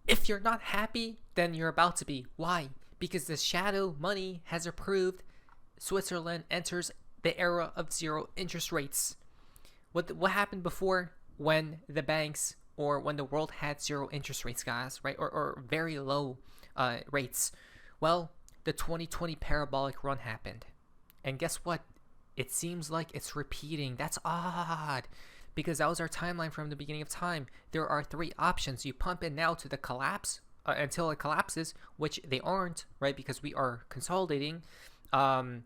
If you're not happy, then you're about to be. Why? Because the shadow money has approved Switzerland enters the era of zero interest rates. What happened before when the banks or when the world had zero interest rates, guys, right? Or very low rates. Well, the 2020 parabolic run happened. And guess what? It seems like it's repeating. That's odd. Because that was our timeline from the beginning of time. There are three options. You pump it now to the collapse until it collapses, which they aren't, right? Because we are consolidating and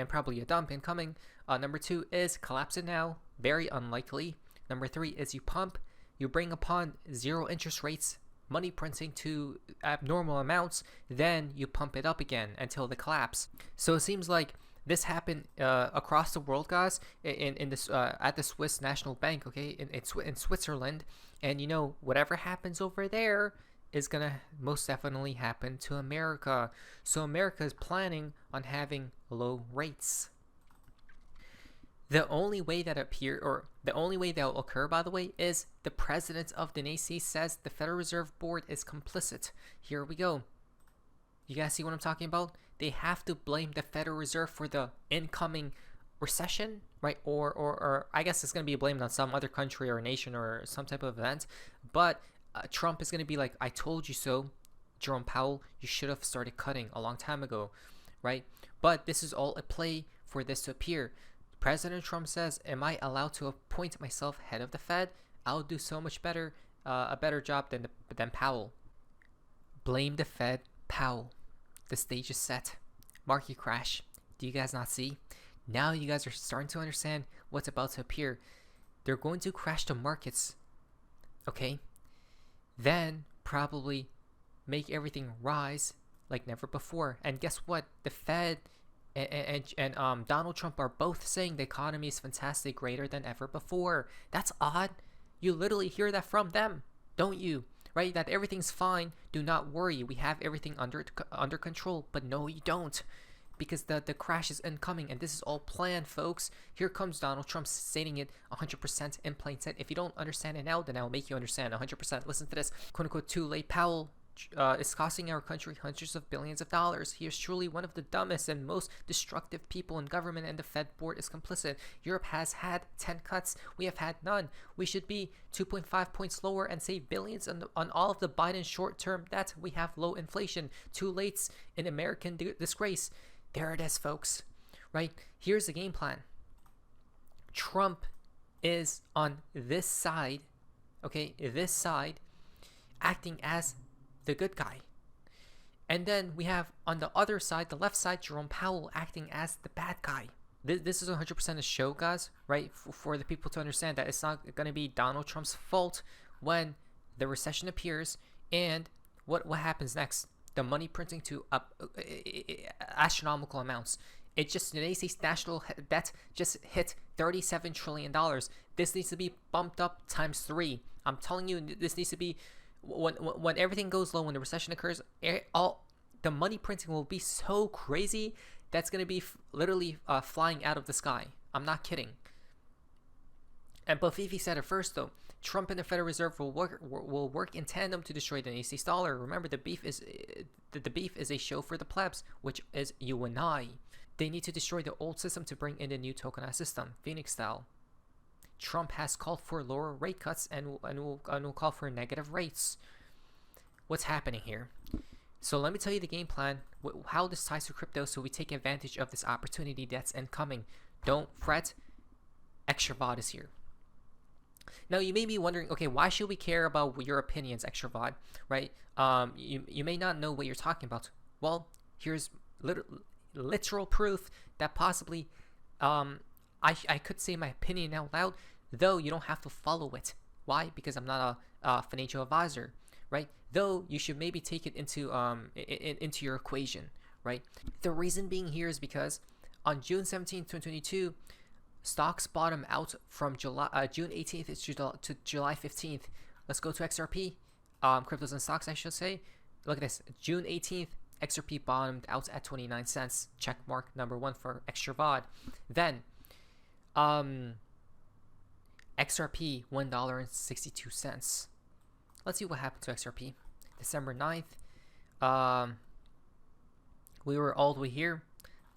probably a dump incoming. Number two is collapse it now. Very unlikely. Number three is you pump. You bring upon zero interest rates, money printing to abnormal amounts. Then you pump it up again until the collapse. So it seems like this happened across the world, guys, in this at the Swiss National Bank, okay, in Switzerland, and you know whatever happens over there is gonna most definitely happen to America. So America is planning on having low rates. The only way that will occur, by the way, is the president of the nation says the Federal Reserve Board is complicit. Here we go. You guys see what I'm talking about? They have to blame the Federal Reserve for the incoming recession, right? Or I guess it's going to be blamed on some other country or nation or some type of event. But Trump is going to be like, I told you so, Jerome Powell, you should have started cutting a long time ago, right? But this is all a play for this to appear. President Trump says, am I allowed to appoint myself head of the Fed? I'll do so much better, a better job than Powell. Blame the Fed, Powell. The stage is set. Market crash. Do you guys not see? Now you guys are starting to understand what's about to appear. They're going to crash the markets. Okay? Then probably make everything rise like never before. And guess what? The Fed and Donald Trump are both saying the economy is fantastic, greater than ever before. That's odd. You literally hear that from them, don't you? Right? That everything's fine. Do not worry. We have everything under control. But no, you don't. Because the crash is incoming, and this is all planned, folks. Here comes Donald Trump stating it 100% in plain sight. If you don't understand it now, then I'll make you understand 100%. Listen to this. Quote unquote, too late. Powell is costing our country hundreds of billions of dollars. He is truly one of the dumbest and most destructive people in government, and the Fed board is complicit. Europe has had 10 cuts. We have had none. We should be 2.5 points lower and save billions on all of the Biden short term debt. We have low inflation. Too late in American disgrace. There it is, folks. Right? Here's the game plan. Trump is on this side, okay, this side, acting as the good guy. And then we have on the other side, the left side, Jerome Powell acting as the bad guy. This is 100% a show, guys, right? For the people to understand that it's not going to be Donald Trump's fault when the recession appears. And what happens next? The money printing to astronomical amounts. It just, today's national debt just hit $37 trillion. This needs to be bumped up times 3. I'm telling you, this needs to be, when everything goes low, when the recession occurs, all the money printing will be so crazy that's going to be literally flying out of the sky. I'm not kidding. And but Fifi said it first, though. Trump and the Federal Reserve will work in tandem to destroy the NAC's dollar. Remember, the beef is a show for the plebs, which is you and I. They need to destroy the old system to bring in the new tokenized system, Phoenix style. Trump has called for lower rate cuts and will call for negative rates. What's happening here? So let me tell you the game plan, how this ties to crypto, so we take advantage of this opportunity that's incoming. Don't fret. ExtraVOD is here. Now you may be wondering, okay, why should we care about your opinions, ExtraVOD, right? You may not know what you're talking about. Well, here's literal proof that possibly I could say my opinion out loud, though you don't have to follow it. Why? Because I'm not a financial advisor, right? Though you should maybe take it into your equation, right? The reason being here is because on June 17, 2022, stocks bottom out from June 18th to July 15th. Let's go to XRP, cryptos and stocks, I should say. Look at this. June 18th, XRP bottomed out at 29 cents. Check mark number 1 for ExtraVOD. Then, XRP $1.62. Let's see what happened to XRP. December 9th, we were all the way here.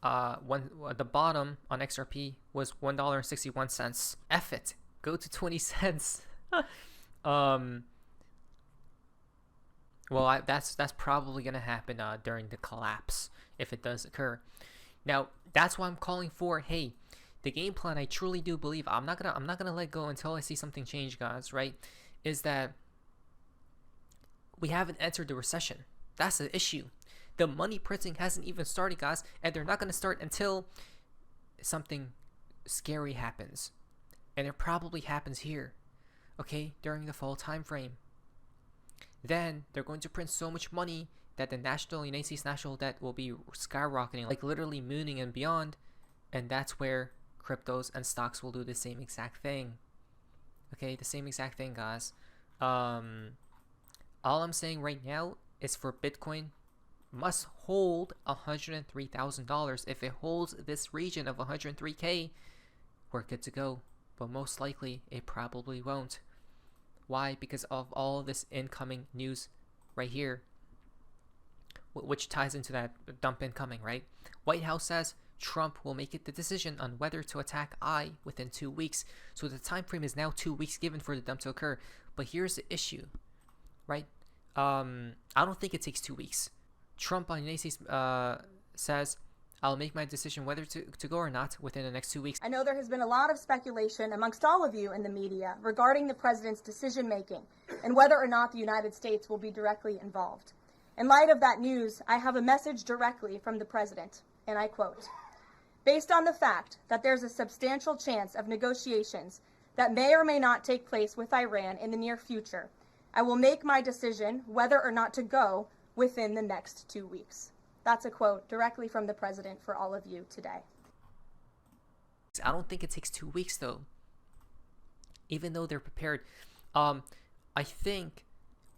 When the bottom on XRP was $1.61. F it, go to 20 cents. Well, that's probably gonna happen during the collapse if it does occur. Now that's why I'm calling for, hey, the game plan, I truly do believe, I'm not gonna let go until I see something change, guys. Right? Is that we haven't entered the recession. That's the issue. The money printing hasn't even started, guys, and they're not gonna start until something scary happens, and it probably happens here, okay, during the fall time frame. Then they're going to print so much money that the United States national debt will be skyrocketing, like literally mooning and beyond, and that's where cryptos and stocks will do the same exact thing. Okay, the same exact thing, guys. All I'm saying right now is for Bitcoin must hold $103,000. If it holds this region of 103K, we're good to go. But most likely, it probably won't. Why? Because of all of this incoming news right here, which ties into that dump incoming, right? White House says Trump will make it the decision on whether to attack I within 2 weeks. So the time frame is now 2 weeks given for the dump to occur. But here's the issue, right? I don't think it takes 2 weeks. Trump on the United States says, I'll make my decision whether to go or not within the next 2 weeks. I know there has been a lot of speculation amongst all of you in the media regarding the president's decision making and whether or not the United States will be directly involved. In light of that news, I have a message directly from the president, and I quote, "Based on the fact that there's a substantial chance of negotiations that may or may not take place with Iran in the near future, I will make my decision whether or not to go within the next 2 weeks." That's a quote directly from the president for all of you today. I don't think it takes 2 weeks, though, even though they're prepared. I think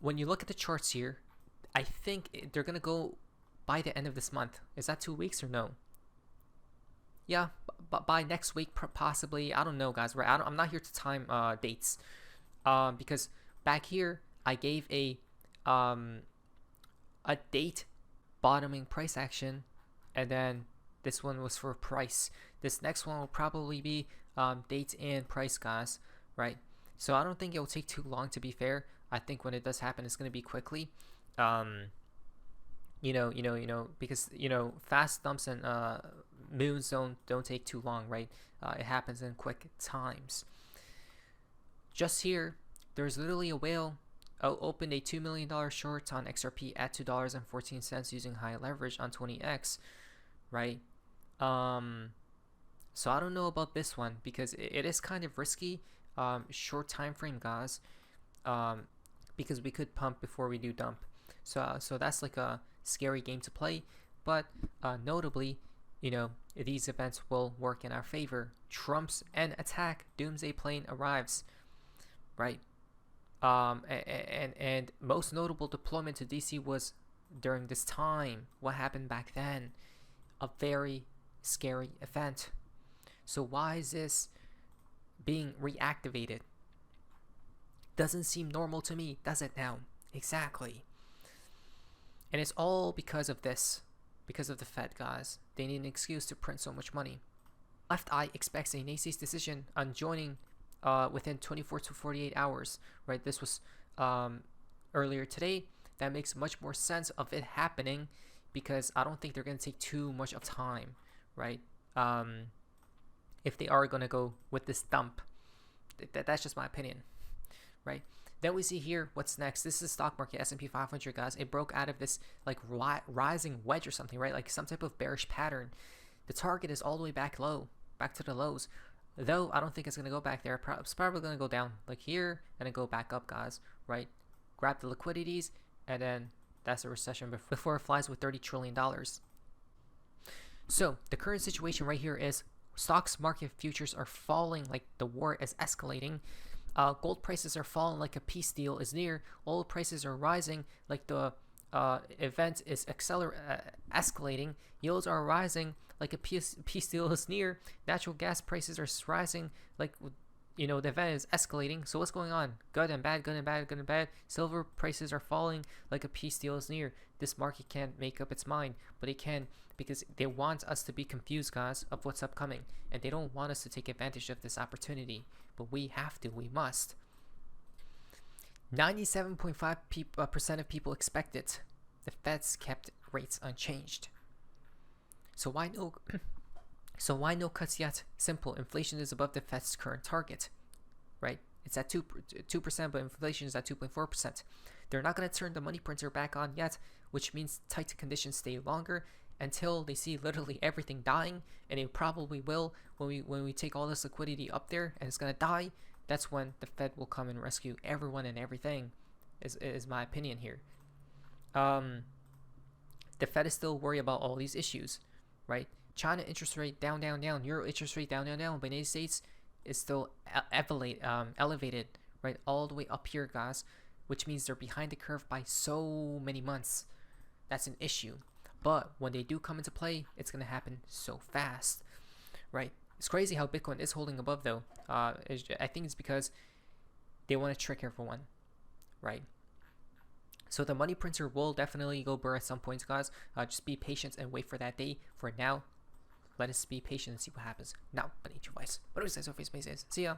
when you look at the charts here, I think they're going to go by the end of this month. Is that 2 weeks or no? Yeah, by next week, possibly. I don't know, guys. I'm not here to time dates, because back here I gave a date bottoming price action, and then this one was for price. This next one will probably be date and price, guys. Right? So I don't think it will take too long. To be fair, I think when it does happen, it's going to be quickly. Because fast dumps and moons don't take too long, right? It happens in quick times. Just here, there's literally a whale opened a $2 million short on XRP at $2.14 using high leverage on 20x, right? So I don't know about this one because it is kind of risky, short time frame, guys, because we could pump before we do dump. So that's like a scary game to play, but notably, these events will work in our favor. Trump's end attack doomsday plane arrives, right? And most notable deployment to DC was during this time. What happened back then? A very scary event. So why is this being reactivated? Doesn't seem normal to me, does it now? Exactly. And it's all because of this. Because of the Fed, guys. They need an excuse to print so much money. Left Eye expects a Nacy's decision on joining within 24 to 48 hours. Right? This was earlier today. That makes much more sense of it happening because I don't think they're going to take too much of time. Right? If they are going to go with this dump. That's just my opinion. Right? Then we see here what's next. This is stock market, S&P 500, guys. It broke out of this like rising wedge or something, right? Like some type of bearish pattern. The target is all the way back low, back to the lows. Though I don't think it's going to go back there. It's probably going to go down like here and then go back up, guys, right? Grab the liquidities and then that's a recession before it flies with $30 trillion. So the current situation right here is stocks market futures are falling like the war is escalating. Gold prices are falling like a peace deal is near. Oil prices are rising like the event is escalating. Yields are rising like a peace deal is near. Natural gas prices are rising like the event is escalating. So what's going on? Good and bad, good and bad, good and bad. Silver prices are falling like a peace deal is near. This market can't make up its mind, but it can, because they want us to be confused, guys, of what's upcoming, and they don't want us to take advantage of this opportunity. But we have to. We must. 97.5% of people expect it. The Fed's kept rates unchanged. So why no? So why no cuts yet? Simple. Inflation is above the Fed's current target, right? It's at 2%, but inflation is at 2.4%. They're not going to turn the money printer back on yet, which means tight conditions stay longer until they see literally everything dying, and it probably will when we take all this liquidity up there and it's going to die. That's when the Fed will come and rescue everyone and everything, is my opinion here. The Fed is still worried about all these issues, right? China interest rate down, down, down. Euro interest rate down, down, down. But the United States is still elevated, right? All the way up here, guys. Which means they're behind the curve by so many months. That's an issue. But when they do come into play, it's going to happen so fast, right? It's crazy how Bitcoin is holding above, though. I think it's because they want to trick everyone, right? So the money printer will definitely go burr at some points, guys. Just be patient and wait for that day. For now, let us be patient and see what happens. Now, but each advice. What do we say? So, face, see ya.